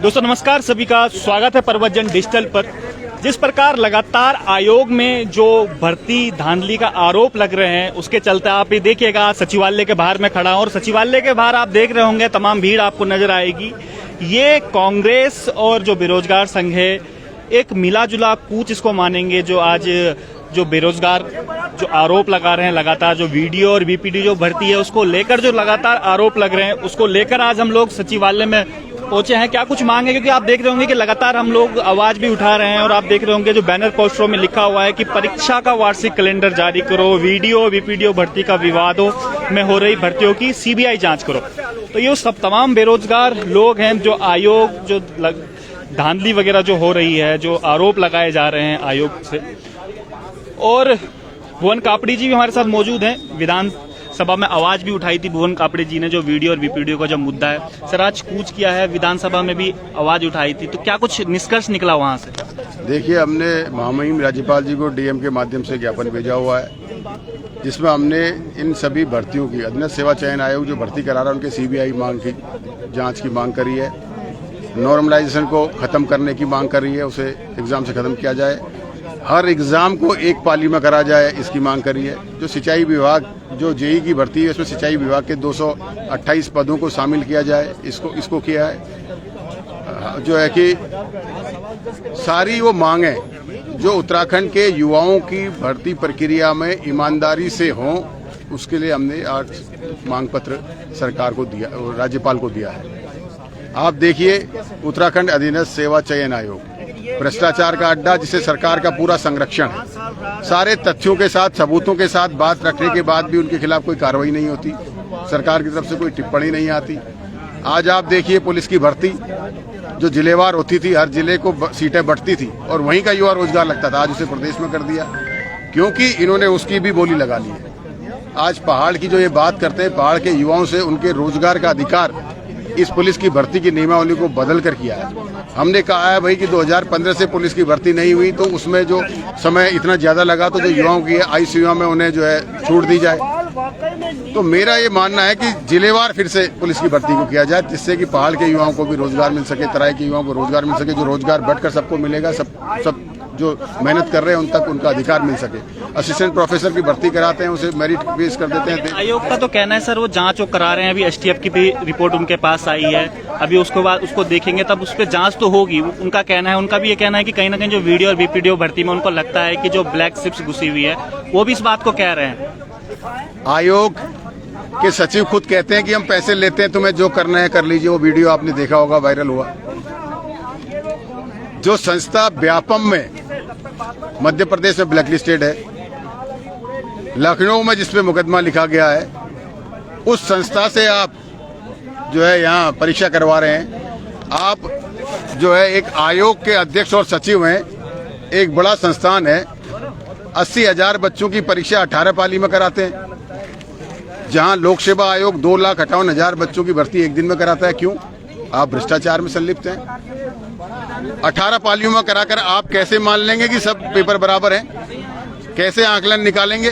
दोस्तों नमस्कार, सभी का स्वागत है प्रवचन डिजिटल पर। जिस प्रकार लगातार आयोग में जो भर्ती धांधली का आरोप लग रहे हैं, उसके चलते आप ये देखिएगा सचिवालय के बाहर मैं खड़ा हूं और सचिवालय के बाहर आप देख रहे होंगे तमाम भीड़ आपको नजर आएगी। ये कांग्रेस और जो बेरोजगार संघ है, एक मिला जुला कूच इसको मानेंगे। जो आज जो बेरोजगार जो आरोप लगा रहे हैं, लगातार जो वीडियो और बीपीडी जो भर्ती है उसको लेकर जो लगातार आरोप लग रहे हैं, उसको लेकर आज हम लोग सचिवालय में पहुंचे हैं। क्या कुछ मांग है, क्योंकि आप देख रहे होंगे कि लगातार हम लोग आवाज भी उठा रहे हैं और आप देख रहे होंगे जो बैनर पोस्टरों में लिखा हुआ है कि परीक्षा का वार्षिक कैलेंडर जारी करो, वीडियो बीपीडीओ भर्ती का विवादों में हो रही भर्तियों की सीबीआई जांच करो। तो ये सब तमाम बेरोजगार लोग हैं जो आयोग जो धांधली वगैरह जो हो रही है, जो आरोप लगाए जा रहे हैं आयोग से। और भुवन कापड़ी जी भी हमारे साथ मौजूद हैं। विधानसभा में आवाज भी उठाई थी भुवन कापड़ी जी ने, जो वीडियो और वीपीडीओ का जो मुद्दा है। सर, आज कूच किया है, विधानसभा में भी आवाज उठाई थी, तो क्या कुछ निष्कर्ष निकला वहां से? देखिए, हमने महामहिम राज्यपाल जी को डीएम के माध्यम से ज्ञापन भेजा हुआ है, जिसमें हमने इन सभी भर्तियों की अधीनस्थ सेवा चयन आयोग जो भर्ती करा रहा है उनके सीबीआई मांग की जांच की मांग करी है। नॉर्मलाइजेशन को खत्म करने की मांग करी है, उसे एग्जाम से खत्म किया जाए, हर एग्जाम को एक पाली में करा जाए, इसकी मांग करी है। जो सिंचाई विभाग जो जेई की भर्ती है उसमें सिंचाई विभाग के 228 पदों को शामिल किया जाए, इसको किया है। जो है कि सारी वो मांगे जो उत्तराखंड के युवाओं की भर्ती प्रक्रिया में ईमानदारी से हों, उसके लिए हमने आज मांग पत्र सरकार को दिया, राज्यपाल को दिया है। आप देखिए, उत्तराखंड अधीनस्थ सेवा चयन आयोग भ्रष्टाचार का अड्डा, जिसे सरकार का पूरा संरक्षण है। सारे तथ्यों के साथ, सबूतों के साथ बात रखने के बाद भी उनके खिलाफ कोई कार्रवाई नहीं होती, सरकार की तरफ से कोई टिप्पणी नहीं आती। आज आप देखिए, पुलिस की भर्ती जो जिलेवार होती थी, हर जिले को सीटें बढ़ती थी और वहीं का युवा रोजगार लगता था, आज उसे प्रदेश में कर दिया, क्योंकि इन्होंने उसकी भी बोली लगा ली है। आज पहाड़ की जो ये बात करते हैं, पहाड़ के युवाओं से उनके रोजगार का अधिकार इस पुलिस की भर्ती की नियमावली को बदल कर किया है। हमने कहा है भाई कि 2015 से पुलिस की भर्ती नहीं हुई, तो उसमें जो समय इतना ज्यादा लगा, तो जो युवाओं की आईसीयू में उन्हें जो है छूट दी जाए। तो मेरा ये मानना है कि जिलेवार फिर से पुलिस की भर्ती को किया जाए, जिससे कि पहाड़ के युवाओं को भी रोजगार मिल सके, तराई के युवाओं को रोजगार मिल सके, जो रोजगार बढ़कर सबको मिलेगा, सब जो मेहनत कर रहे हैं उन तक उनका अधिकार मिल सके। असिस्टेंट प्रोफेसर की भर्ती कराते हैं, उसे मेरिट बेस कर देते हैं। आयोग का तो कहना है सर, वो जांच वो करा रहे हैं, अभी एसटीएफ की भी रिपोर्ट उनके पास आई है, अभी उसके बाद उसको देखेंगे, तब उस पर जांच तो होगी। उनका कहना है, उनका भी ये कहना है कि कहीं ना कहीं जो वीडियो और बीपीडीओ भर्ती में उनको लगता है कि जो ब्लैक शिप्स घुसी हुई है, वो भी इस बात को कह रहे हैं। आयोग के सचिव खुद कहते हैं कि हम पैसे लेते हैं, तुम्हें जो करना है कर लीजिए। वो वीडियो आपने देखा होगा, वायरल हुआ। जो संस्था व्यापम में मध्य प्रदेश में ब्लैकलिस्टेड है, लखनऊ में जिसपे मुकदमा लिखा गया है, उस संस्था से आप जो है यहाँ परीक्षा करवा रहे हैं। आप जो है एक आयोग के अध्यक्ष और सचिव हैं, एक बड़ा संस्थान है, 80,000 बच्चों की परीक्षा 18 पाली में कराते हैं, जहां लोक सेवा आयोग 2,58,000 बच्चों की भर्ती एक दिन में कराता है। क्यों? आप भ्रष्टाचार में संलिप्त हैं। 18 पालियों में कराकर आप कैसे मान लेंगे कि सब पेपर बराबर हैं? कैसे आकलन निकालेंगे?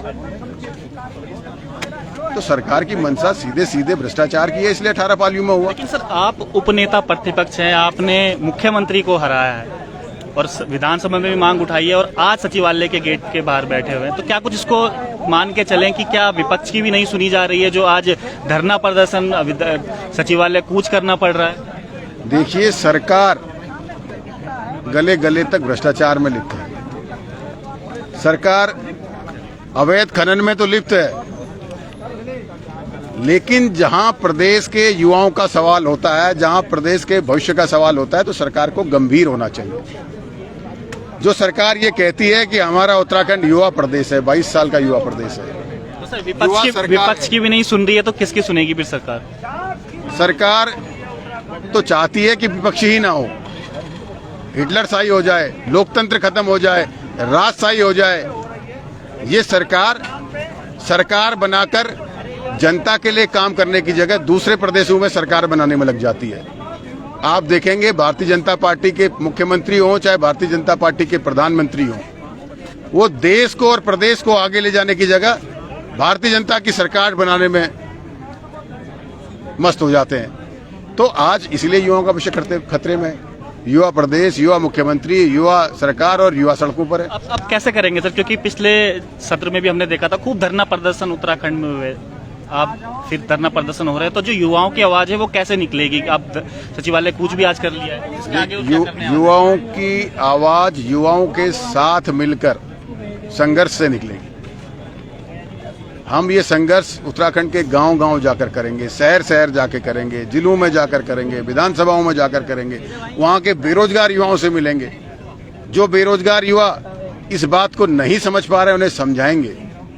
तो सरकार की मंशा सीधे सीधे भ्रष्टाचार की है, इसलिए 18 पालियों में हुआ। लेकिन सर, आप उपनेता प्रतिपक्ष हैं, आपने मुख्यमंत्री को हराया है और विधानसभा में भी मांग उठाई है और आज सचिवालय के गेट के बाहर बैठे हुए हैं, तो क्या कुछ इसको मान के चलें कि क्या विपक्ष की भी नहीं सुनी जा रही है, जो आज धरना प्रदर्शन सचिवालय कूच करना पड़ रहा है? देखिए, सरकार गले गले तक भ्रष्टाचार में लिप्त है। सरकार अवैध खनन में तो लिप्त है, लेकिन जहां प्रदेश के युवाओं का सवाल होता है, जहां प्रदेश के भविष्य का सवाल होता है, तो सरकार को गंभीर होना चाहिए। जो सरकार ये कहती है कि हमारा उत्तराखंड युवा प्रदेश है, 22 साल का युवा प्रदेश है, तो सर विपक्ष की भी नहीं सुन रही है, तो किसकी सुनेगी फिर सरकार? सरकार तो चाहती है कि विपक्षी ही ना हो, हिटलरशाही हो जाए, लोकतंत्र खत्म हो जाए, राजशाही हो जाए। ये सरकार बनाकर जनता के लिए काम करने की जगह दूसरे प्रदेशों में सरकार बनाने में लग जाती है। आप देखेंगे, भारतीय जनता पार्टी के मुख्यमंत्री हों चाहे भारतीय जनता पार्टी के प्रधानमंत्री हों, वो देश को और प्रदेश को आगे ले जाने की जगह भारतीय जनता की सरकार बनाने में मस्त हो जाते हैं। तो आज इसलिए युवाओं का भविष्य खतरे में है। युवा प्रदेश, युवा मुख्यमंत्री, युवा सरकार और युवा सड़कों पर है। अब कैसे करेंगे सर, क्योंकि पिछले सत्र में भी हमने देखा था खूब धरना प्रदर्शन उत्तराखंड में हुए, आप फिर धरना प्रदर्शन हो रहे हैं, तो जो युवाओं की आवाज है वो कैसे निकलेगी? आप सचिवालय कूच भी आज कर लिया है, इसके आगे वो क्या करने युवाओं की आवाज युवाओं के साथ मिलकर संघर्ष से निकलेगी। हम ये संघर्ष उत्तराखंड के गांव-गांव जाकर करेंगे, शहर-शहर जाकर करेंगे, जिलों में जाकर करेंगे, विधानसभाओं में जाकर करेंगे, वहां के बेरोजगार युवाओं से मिलेंगे। जो बेरोजगार युवा इस बात को नहीं समझ पा रहे उन्हें समझाएंगे।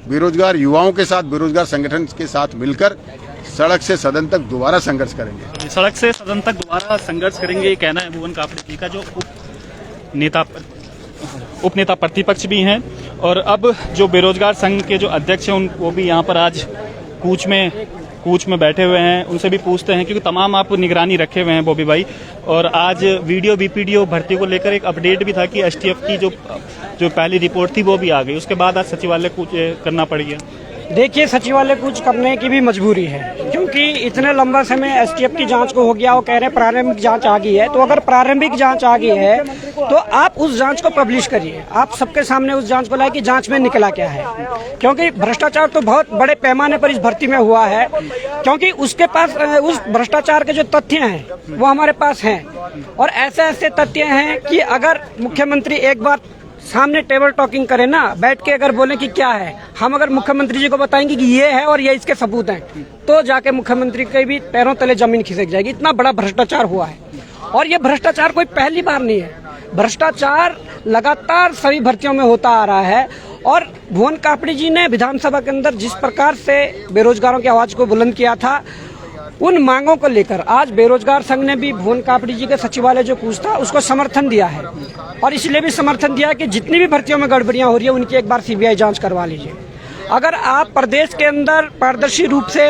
बेरोजगार युवाओं के साथ, बेरोजगार संगठन के साथ मिलकर सड़क से सदन तक दोबारा संघर्ष करेंगे। सड़क से सदन तक दोबारा संघर्ष करेंगे, ये कहना है भुवन कापड़ी जी का, जो उपनेता प्रतिपक्ष भी हैं। और अब जो बेरोजगार संघ के जो अध्यक्ष हैं वो भी यहाँ पर आज कूच में बैठे हुए हैं, उनसे भी पूछते हैं, क्योंकि तमाम आप निगरानी रखे हुए हैं बॉबी भाई। और आज वीडियो बीपीडीओ भर्ती को लेकर एक अपडेट भी था कि एसटीएफ की जो पहली रिपोर्ट थी वो भी आ गई, उसके बाद आज सचिवालय कूच करना पड़ गया। देखिए, सचिवालय कूच करने की भी मजबूरी है, क्योंकि इतने लंबा समय एसटीएफ की जांच को हो गया, वो कह रहे हैं प्रारंभिक जांच आ गई है। तो अगर प्रारंभिक जांच आ गई है तो आप उस जांच को पब्लिश करिए, आप सबके सामने उस जांच को लाए कि जांच में निकला क्या है, क्योंकि भ्रष्टाचार तो बहुत बड़े पैमाने पर इस भर्ती में हुआ है। क्योंकि उसके पास उस भ्रष्टाचार के जो तथ्य हैं वो हमारे पास हैं, और ऐसे ऐसे तथ्य हैं कि अगर मुख्यमंत्री एक बार सामने टेबल टॉकिंग करें ना, बैठ के अगर बोले कि क्या है, हम अगर मुख्यमंत्री जी को बताएंगे कि ये है और ये इसके सबूत हैं, तो जाके मुख्यमंत्री के भी पैरों तले जमीन खिसक जाएगी। इतना बड़ा भ्रष्टाचार हुआ है, और ये भ्रष्टाचार कोई पहली बार नहीं है। भ्रष्टाचार लगातार सभी भर्तियों में होता आ रहा है। और भुवन कापड़ी जी ने विधानसभा के अंदर जिस प्रकार से बेरोजगारों की आवाज को बुलंद किया था, उन मांगों को लेकर आज बेरोजगार संघ ने भी भुवन कापड़ी जी के सचिवालय जो कूच था उसको समर्थन दिया है, और इसलिए भी समर्थन दिया कि जितनी भी भर्तियों में गड़बड़ियां हो रही है उनकी एक बार सीबीआई जांच करवा लीजिए। अगर आप प्रदेश के अंदर पारदर्शी रूप से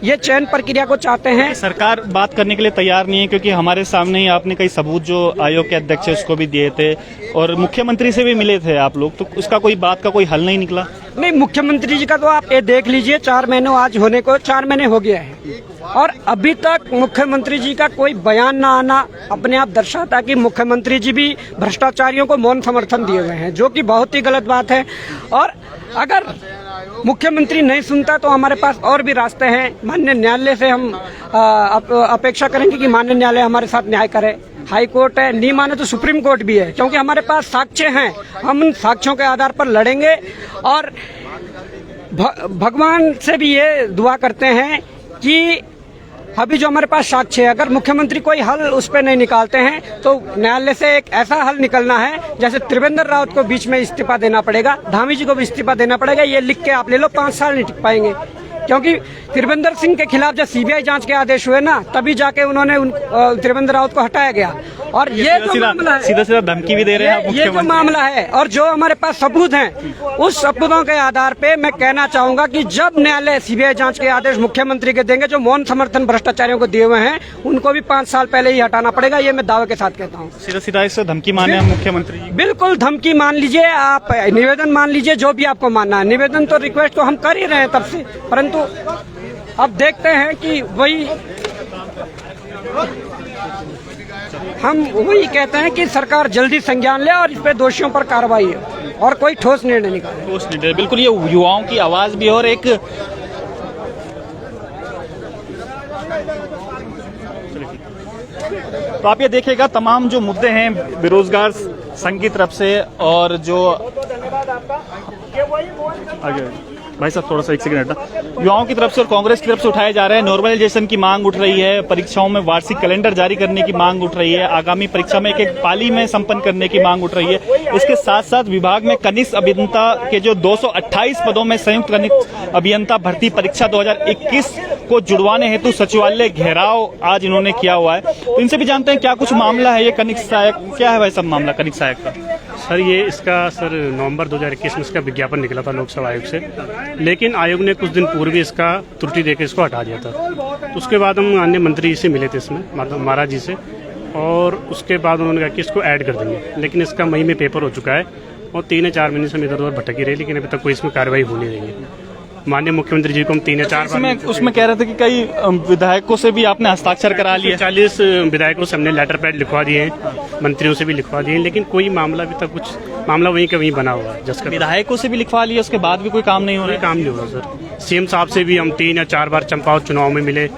ये चयन प्रक्रिया को चाहते हैं, सरकार बात करने के लिए तैयार नहीं है, क्योंकि हमारे सामने ही आपने कई सबूत जो आयोग के अध्यक्ष है उसको भी दिए थे, और मुख्यमंत्री से भी मिले थे आप लोग, तो उसका कोई बात का कोई हल नहीं निकला। नहीं, मुख्यमंत्री जी का तो आप ये देख लीजिए, 4 महीने आज होने को 4 महीने हो गया है, और अभी तक मुख्यमंत्री जी का कोई बयान ना आना अपने आप दर्शाता कि मुख्यमंत्री जी भी भ्रष्टाचारियों को मौन समर्थन दिए हुए हैं, जो कि बहुत ही गलत बात है। और अगर मुख्यमंत्री नहीं सुनता तो हमारे पास और भी रास्ते हैं। माननीय न्यायालय से हम अपेक्षा करेंगे कि माननीय न्यायालय हमारे साथ न्याय करे। हाई कोर्ट है, नहीं माने तो सुप्रीम कोर्ट भी है, क्योंकि हमारे पास साक्ष्य हैं। हम उन साक्ष्यों के आधार पर लड़ेंगे, और भगवान से भी ये दुआ करते हैं कि अभी जो हमारे पास साक्ष्य है, अगर मुख्यमंत्री कोई हल उस पर नहीं निकालते हैं तो न्यायालय से एक ऐसा हल निकलना है, जैसे त्रिवेंद्र रावत को बीच में इस्तीफा देना पड़ेगा, धामी जी को भी इस्तीफा देना पड़ेगा। ये लिख के आप ले लो, 5 साल नहीं टिक पाएंगे, क्योंकि त्रिवेंद्र सिंह के खिलाफ जब सीबीआई जांच के आदेश हुए ना, तभी जाके उन्होंने त्रिवेंद्र रावत को हटाया गया। और ये जो मामला है, सीधा धमकी भी दे रहे हैं ये जो मामला है, और जो हमारे पास सबूत हैं, उस सबूतों के आधार पे मैं कहना चाहूंगा कि जब न्यायालय सीबीआई जांच के आदेश मुख्यमंत्री के देंगे, जो मौन समर्थन भ्रष्टाचारियों को दिए हुए हैं, उनको भी 5 साल पहले ही हटाना पड़ेगा। ये मैं दावे के साथ कहता हूँ। सीधा इससे धमकी माने मुख्यमंत्री जी? बिल्कुल धमकी मान लीजिए, आप निवेदन मान लीजिए, जो भी आपको मानना है। निवेदन तो रिक्वेस्ट तो हम कर ही रहे हैं तब से, परंतु अब देखते हैं कि हम वही कहते हैं कि सरकार जल्दी संज्ञान ले और इस पे दोषियों पर कार्रवाई हो और कोई ठोस निर्णय निकाले। ठोस निर्णय, बिल्कुल, ये युवाओं की आवाज भी है। और एक तो आप ये देखिएगा, तमाम जो मुद्दे हैं बेरोजगार संघ की तरफ से, और जो आगे भाई साहब थोड़ा सा 1 सेकंड हटना, युवाओं की तरफ से और कांग्रेस की तरफ से उठाए जा रहे हैं। नॉर्मलाइजेशन की मांग उठ रही है, परीक्षाओं में वार्षिक कैलेंडर जारी करने की मांग उठ रही है, आगामी परीक्षा में एक पाली में संपन्न करने की मांग उठ रही है। इसके साथ साथ विभाग में कनिष्ठ अभियंता के जो 228 पदों में संयुक्त कनिष्ठ अभियंता भर्ती परीक्षा 2021 को जुड़वाने हेतु सचिवालय घेराव आज इन्होंने किया हुआ है। तो इनसे भी जानते हैं क्या कुछ मामला है ये कनिष्ठ सहायक, क्या है भाई सब मामला कनिष्ठ सहायक का? सर ये इसका नवंबर 2021 में इसका विज्ञापन निकला था लोकसभा आयोग से, लेकिन आयोग ने कुछ दिन पूर्व इसका त्रुटि देकर इसको हटा दिया था। तो उसके बाद हम अन्य मंत्री से मिले थे इसमें, महाराज जी से, और उसके बाद उन्होंने कहा कि इसको ऐड कर देंगे, लेकिन इसका मई में पेपर हो चुका है और 3 या 4 महीने से हम इधर उधर भटकी रहे, लेकिन अभी तक कोई इसमें कार्रवाई हो नहीं रही है। माननीय मुख्यमंत्री जी को हम 3 या 4 बार उसमें कह रहे थे कि कई विधायकों से भी आपने हस्ताक्षर करा लिए। 40 विधायकों से हमने लेटर पैड लिखवा दिए हैं, मंत्रियों से भी लिखवा दिए हैं, लेकिन कोई मामला अभी तक कुछ मामला वहीं का वहीं बना हुआ है। जिसका विधायकों से भी लिखवा लिया, उसके बाद भी कोई काम नहीं हो रहा है। काम नहीं हो रहा सर। सीएम साहब से भी हम 3 या 4 बार चंपावत चुनाव में मिले,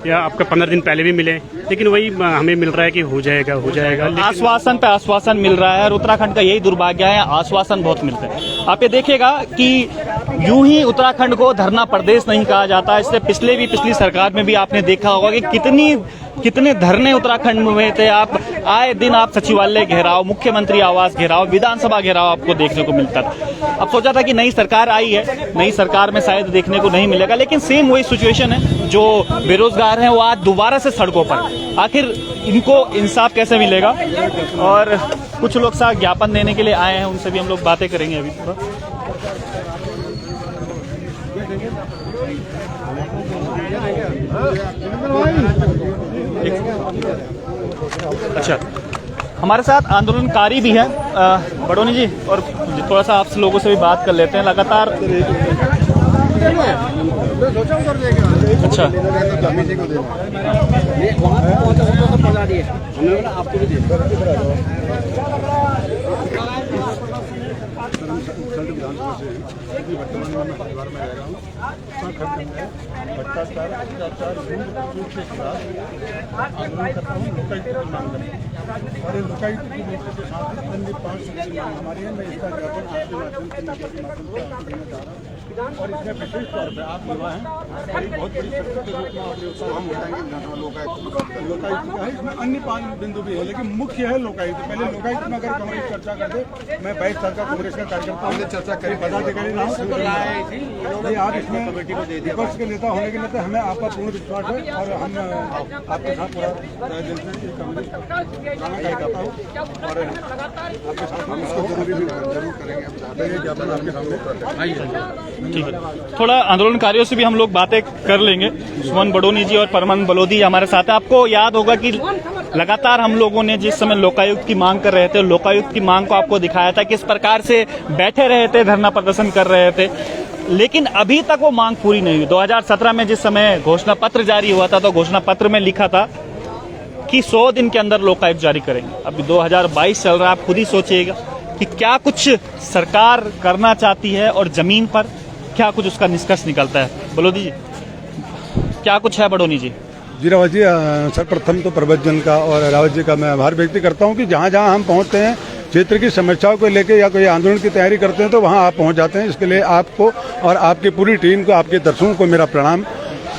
या आपका 15 दिन पहले भी मिले, लेकिन वही हमें मिल रहा है कि हो जाएगा हो जाएगा। आश्वासन पे आश्वासन मिल रहा है और उत्तराखंड का यही दुर्भाग्य है, आश्वासन बहुत मिलते हैं। आप ये देखिएगा कि यूं ही उत्तराखंड को धरना प्रदेश नहीं कहा जाता। इससे पिछली सरकार में भी आपने देखा होगा कि कितने धरने उत्तराखंड में हुए थे। आप आए दिन आप सचिवालय घेराव, मुख्यमंत्री आवास घेराव, विधानसभा घेराव आपको देखने को मिलता था। अब सोचा था कि नई सरकार आई है, नई सरकार में शायद देखने को नहीं मिलेगा, लेकिन सेम वही सिचुएशन है। जो बेरोजगार हैं वो आज दोबारा से सड़कों पर। आखिर इनको इंसाफ कैसे मिलेगा? और कुछ लोग साथ ज्ञापन देने के लिए आए हैं, उनसे भी हम लोग बातें करेंगे अभी थोड़ा। अच्छा, हमारे साथ आंदोलनकारी भी हैं बडोनी जी, और थोड़ा सा आप लोगों से भी बात कर लेते हैं। लगातार अच्छा और इसमें विशेष तौर पर आप युवा हैं, बहुत बड़ी शक्ति के रूप में हम लोकायुक्त का है। इसमें अन्य 5 बिंदु भी है, लेकिन मुख्य है लोकायुक्त। पहले लोकायुक्त में अगर कांग्रेस चर्चा करते, मैं 22 साल का कांग्रेस का कार्यकर्ता हूँ, चर्चा करी पदाधिकारी रहा हूँ। आज इसमें विपक्ष के नेता होने के नाते हमें आपका पूर्ण विश्वास है और हम आपके साथ पूरा दिल से कांग्रेस कार्यकर्ता हूँ और आपके साथ हम इसको जरूर करेंगे। ज्ञापन आपके सामने ठीक है। थोड़ा आंदोलनकारियों से भी हम लोग बातें कर लेंगे। सुमन बडोनी जी और परमन बलोदी हमारे साथ है। आपको याद होगा कि लगातार हम लोगों ने जिस समय लोकायुक्त की मांग कर रहे थे, लोकायुक्त की मांग को आपको दिखाया था, किस प्रकार से बैठे रहे थे, धरना प्रदर्शन कर रहे थे, लेकिन अभी तक वो मांग पूरी नहीं हुई। 2017 में जिस समय घोषणा पत्र जारी हुआ था, तो घोषणा पत्र में लिखा था कि 100 दिन के अंदर लोकायुक्त जारी करेंगे। अभी 2022 चल रहा है, आप खुद ही सोचिएगा कि क्या कुछ सरकार करना चाहती है और जमीन पर क्या कुछ उसका निष्कर्ष निकलता है। बलोदी जी, क्या कुछ है बडोनी जी? जी रावत जी, सर्वप्रथम तो प्रबंधन का और रावत जी का मैं आभार व्यक्त करता हूं कि जहां जहां हम पहुंचते हैं, क्षेत्र की समस्याओं को लेकर या कोई आंदोलन की तैयारी करते हैं, तो वहां आप पहुंच जाते हैं। इसके लिए आपको और आपकी पूरी टीम को, आपके दर्शकों को मेरा प्रणाम,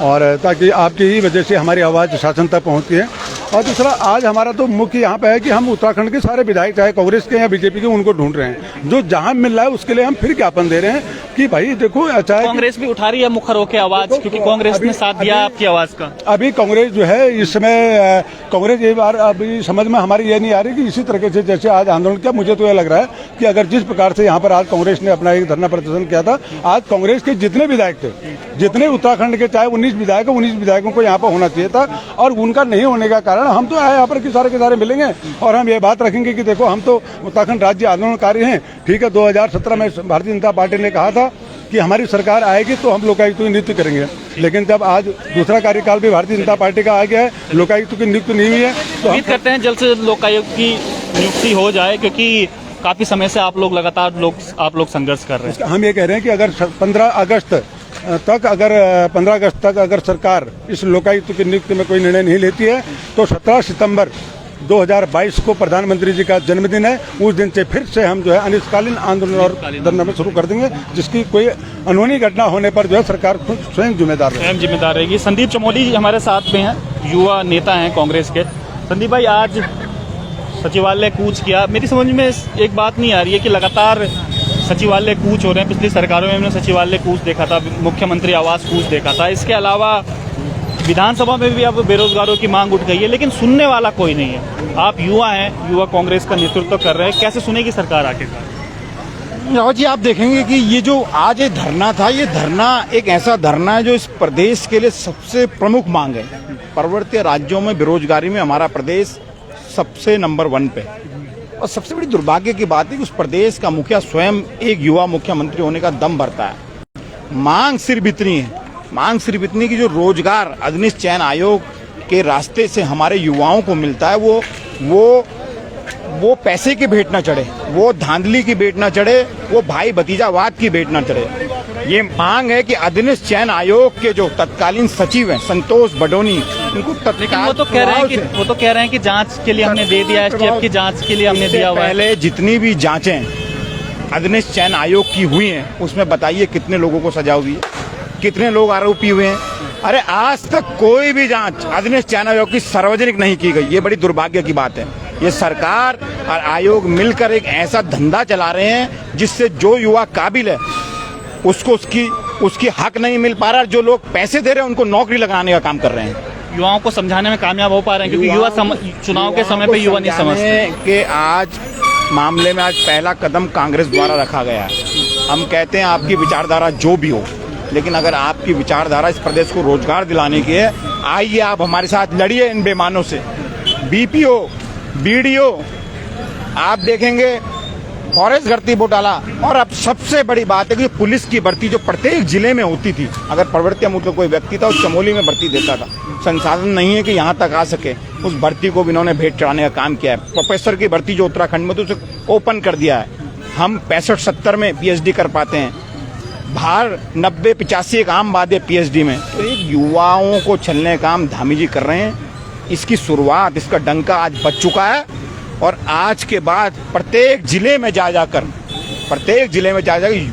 और ताकि आपकी ही वजह से हमारी आवाज़ शासन तक पहुंचती है। और दूसरा, आज हमारा तो मुख्य यहाँ पे है कि हम उत्तराखंड के सारे विधायक, चाहे कांग्रेस के या बीजेपी के, उनको ढूंढ रहे हैं। जो जहां मिल रहा है उसके लिए हम फिर ज्ञापन दे रहे हैं कि भाई देखो, चाहे कांग्रेस भी उठा रही है मुखर होकर आवाज, क्योंकि कांग्रेस ने साथ दिया आपकी आवाज का। अभी कांग्रेस जो है इस समय, कांग्रेस ये बार अभी समझ में हमारी ये नहीं आ रही कि इसी तरीके से जैसे आज आंदोलन किया, मुझे तो ये लग रहा है कि अगर जिस प्रकार से यहाँ पर आज कांग्रेस ने अपना एक धरना प्रदर्शन किया था, आज कांग्रेस के जितने विधायक थे, जितने उत्तराखंड के, चाहे 19 विधायक, 19 विधायकों को यहाँ पर होना चाहिए था, और उनका नहीं होने का कारण हम तो आए यहाँ पर के सारे मिलेंगे और हम ये बात रखेंगे कि देखो, हम तो उत्तराखंड राज्य आंदोलनकारी हैं। ठीक है, 2017 में भारतीय जनता पार्टी ने कहा था कि हमारी सरकार आएगी तो हम लोकायुक्त की नियुक्ति करेंगे, लेकिन जब आज दूसरा कार्यकाल भी भारतीय जनता पार्टी का आ गया है, लोकायुक्त की नियुक्ति नहीं हुई है, तो उम्मीद करते हैं जल्द से जल्द लोकायुक्त की नियुक्ति हो जाए, क्योंकि काफी समय से आप लोग लगातार संघर्ष कर रहे हैं। हम ये कह रहे हैं कि अगर 15 अगस्त तक अगर सरकार इस लोकायुक्त की नियुक्ति में कोई निर्णय नहीं लेती है, तो 17 सितंबर 2022 को प्रधानमंत्री जी का जन्मदिन है। उस दिन से फिर से हम जो है अनिश्चितकालीन आंदोलन और धरना में शुरू कर देंगे, जिसकी कोई अनहोनी घटना होने पर जो है सरकार खुद स्वयं जिम्मेदार रहेगी। संदीप चमोली जी हमारे साथ में हैं, युवा नेता हैं कांग्रेस के। संदीप भाई, आज सचिवालय कूच किया, मेरी समझ में एक बात नहीं आ रही है कि लगातार सचिवालय कूच हो रहे हैं। पिछली सरकारों में हमने सचिवालय कूच देखा था, मुख्यमंत्री आवास कूच देखा था, इसके अलावा विधानसभा में भी अब बेरोजगारों की मांग उठ गई है, लेकिन सुनने वाला कोई नहीं है। आप युवा हैं, युवा कांग्रेस का नेतृत्व कर रहे हैं, कैसे सुनेगी सरकार आखिरकार? रावत जी, आप देखेंगे कि ये जो आज ये धरना था, ये धरना एक ऐसा धरना है जो इस प्रदेश के लिए सबसे प्रमुख मांग है। पर्वतीय राज्यों में बेरोजगारी में हमारा प्रदेश सबसे नंबर 1 पे, और सबसे बड़ी दुर्भाग्य की बात है कि उस प्रदेश का मुखिया स्वयं एक युवा मुख्यमंत्री होने का दम भरता है। मांग सिर्फ इतनी है, मांग सिर्फ इतनी कि जो रोजगार अदनिश चयन आयोग के रास्ते से हमारे युवाओं को मिलता है वो पैसे की भेंट न चढ़े, वो धांधली की भेंट न चढ़े, वो भाई भतीजावाद की भेंट न चढ़े। ये मांग है कि अदनिश चयन आयोग के जो तत्कालीन सचिव हैं संतोष बडोनी, उनको लेकिन वो तो कह रहे हैं कि जांच के लिए हमने दे दिया, एसटीएफ की जांच के लिए हमने दिया हुआ है। पहले जितनी भी जांचें अदनिश चयन आयोग की हुई हैं उसमें बताइए कितने लोगों को सजा हुई है, कितने लोग आरोपी हुए हैं। अरे आज तक कोई भी जांच अदनिश चयन आयोग की सार्वजनिक नहीं की गई, ये बड़ी दुर्भाग्य की बात है। ये सरकार और आयोग मिलकर एक ऐसा धंधा चला रहे हैं जिससे जो युवा काबिल है उसको उसकी हक नहीं मिल पा रहा, जो लोग पैसे दे रहे हैं उनको नौकरी लगाने का काम कर रहे हैं। युवाओं को समझाने में कामयाब हो पा रहे हैं, क्योंकि युवा चुनाव के समय पे युवा नहीं समझते कि आज मामले में आज पहला कदम कांग्रेस द्वारा रखा गया है। हम कहते हैं आपकी विचारधारा जो भी हो, लेकिन अगर आपकी विचारधारा इस प्रदेश को रोजगार दिलाने की है, आइए आप हमारे साथ लड़िए इन बेईमानों से। बीपीओ, बीडीओ, आप देखेंगे फॉरेस्ट भर्ती घोटाला, और अब सबसे बड़ी बात है कि पुलिस की भर्ती जो प्रत्येक जिले में होती थी, अगर प्रवृत्ति मूर्त कोई व्यक्ति था उस चमोली में भर्ती देता था, संसाधन नहीं है कि यहाँ तक आ सके, उस भर्ती को भी इन्होंने भेंट चढ़ाने का काम किया है। प्रोफेसर की भर्ती जो उत्तराखंड में थी उसे ओपन कर दिया है, हम 65-70 में पीएचडी कर पाते हैं, बाहर 90-85 एक आम बात है पीएचडी में। तो एक युवाओं को छलने का काम धामी जी कर रहे हैं। इसकी शुरुआत, इसका डंका आज बज चुका है, और आज के बाद प्रत्येक जिले में जाकर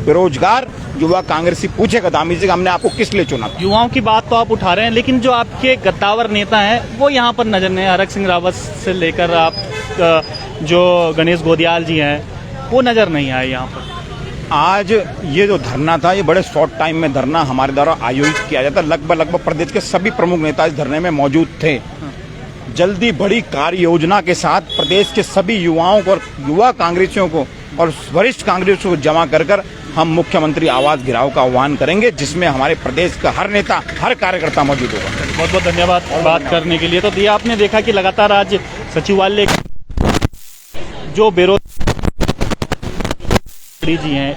बेरोजगार युवा कांग्रेसी पूछेगा धामी जी हमने आपको किस लिए चुना। युवाओं की बात तो आप उठा रहे हैं, लेकिन जो आपके गद्दावर नेता हैं वो यहाँ पर नजर नहीं, हरक सिंह रावत से लेकर आप जो गणेश गोदियाल जी हैं वो नजर नहीं आए यहाँ पर। आज ये जो धरना था, ये बड़े शॉर्ट टाइम में धरना हमारे द्वारा आयोजित किया जाता, लगभग प्रदेश के सभी प्रमुख नेता इस धरने में मौजूद थे। जल्दी बड़ी कार्य योजना के साथ प्रदेश के सभी युवाओं को और युवा कांग्रेसियों को और वरिष्ठ कांग्रेसियों को जमा कर हम मुख्यमंत्री आवास गिराव का आह्वान करेंगे, जिसमें हमारे प्रदेश का हर नेता, हर कार्यकर्ता मौजूद होगा। बहुत बहुत धन्यवाद बात करने के लिए। तो ये आपने देखा कि लगातार आज सचिवालय जो बेरोजगार जी हैं